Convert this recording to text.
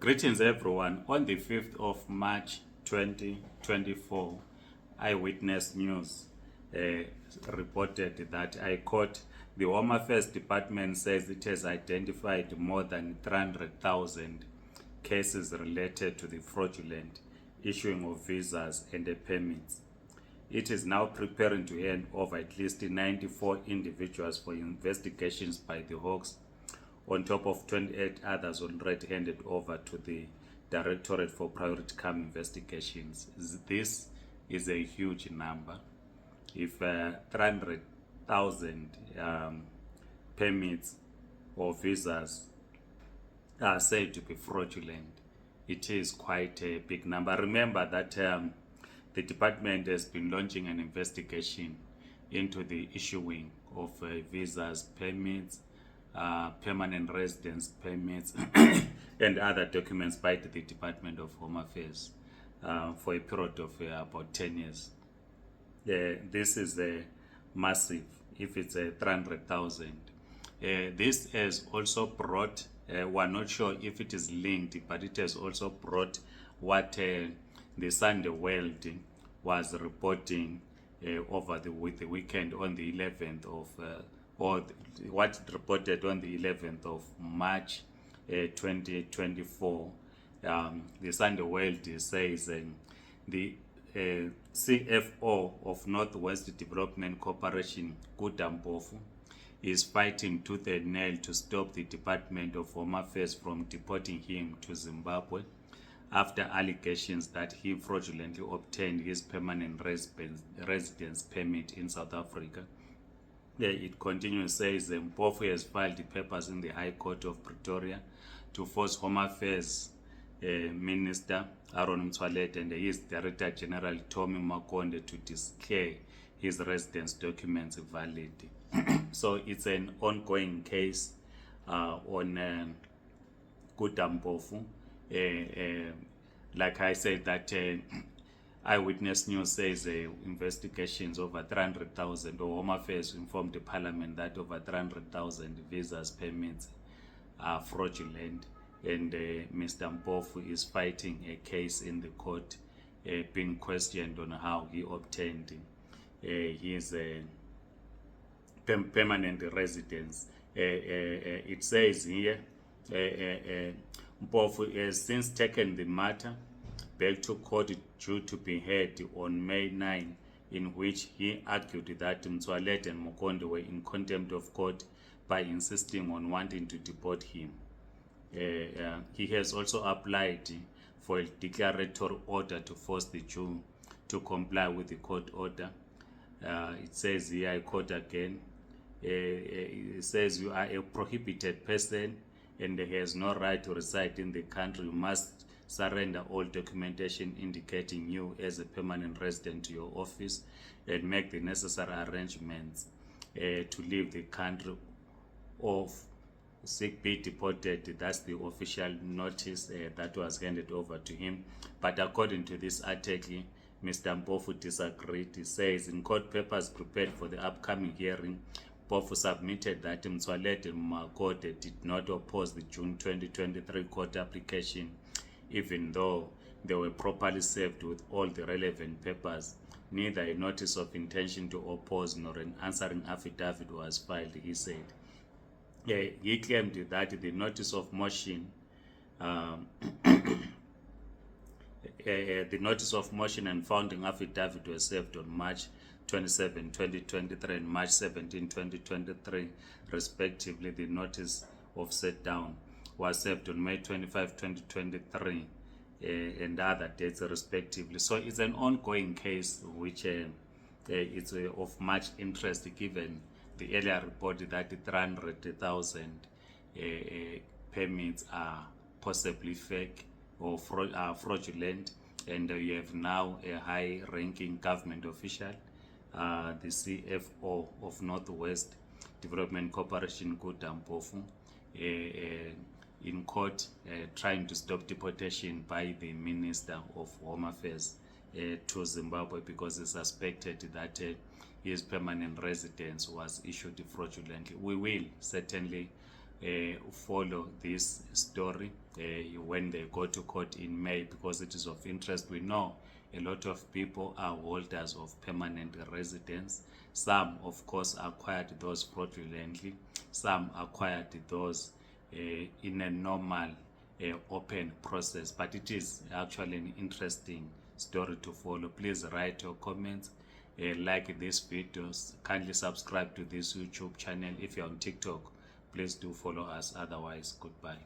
Greetings everyone. On the 5th of March 2024, Eyewitness News reported that, I quote, the Home Affairs Department says it has identified more than 300,000 cases related to the fraudulent issuing of visas and permits. It is now preparing to hand over at least 94 individuals for investigations by the Hawks, on top of 28 others already handed over to the Directorate for Priority Crime Investigations. This is a huge number. If 300,000 permits or visas are said to be fraudulent, it is quite a big number. Remember that the department has been launching an investigation into the issuing of visas, permits, permanent residence permits and other documents by the Department of Home Affairs for a period of about 10 years. This is massive if it's 300,000. This has also brought, we're not sure if it is linked, but it has also brought what the Sunday World was reporting over the weekend on the 11th of or what it reported on the 11th of March 2024. The Sunday World says the CFO of Northwest Development Corporation, Kudampofu, is fighting tooth and nail to stop the Department of Home Affairs from deporting him to Zimbabwe after allegations that he fraudulently obtained his permanent residence permit in South Africa. It continues, says Mpofu has filed the papers in the High Court of Pretoria to force Home Affairs Minister Aaron Mtswalet and his Director General Tommy Makonde to declare his residence documents valid. So it's an ongoing case on Kudampofu. Like I said, that Eyewitness News says investigations over 300,000, or Home Affairs informed the Parliament that over 300,000 visas permits are fraudulent, and Mr. Mpofu is fighting a case in the court, being questioned on how he obtained his permanent residence. It says here, Mpofu has since taken the matter back to court due to be heard on May 9, in which he argued that Mtswalet and Makonde were in contempt of court by insisting on wanting to deport him. He has also applied for a declaratory order to force the Jew to comply with the court order. It says here, I quote again, it says, you are a prohibited person and has no right to reside in the country. You must surrender all documentation indicating you as a permanent resident to your office and make the necessary arrangements to leave the country or be deported. That's the official notice that was handed over to him. But according to this article, Mr. Mpofu disagreed. He says, in court papers prepared for the upcoming hearing, Mpofu submitted that Mtswalet and Makonde did not oppose the June 2023 court application, even though they were properly served with all the relevant papers. Neither a notice of intention to oppose nor an answering affidavit was filed, he said. He claimed that the notice of motion the notice of motion and founding affidavit were served on March 27, 2023 and March 17, 2023, respectively. The notice of set down was served on May 25, 2023 and other dates respectively. So it's an ongoing case which is of much interest, given the earlier report that 300,000 permits are possibly fake or fraudulent, and you have now a high-ranking government official, the CFO of Northwest Development Corporation, Kudampofu, in court trying to stop deportation by the Minister of Home Affairs to Zimbabwe because he suspected that his permanent residence was issued fraudulently. We will certainly follow this story when they go to court in May, because it is of interest. We know a lot of people are holders of permanent residence. Some, of course, acquired those fraudulently. Some acquired those in a normal open process. But it is actually an interesting story to follow. Please write your comments, like these videos, kindly subscribe to this YouTube channel. If you're on TikTok, please do follow us. Otherwise, goodbye.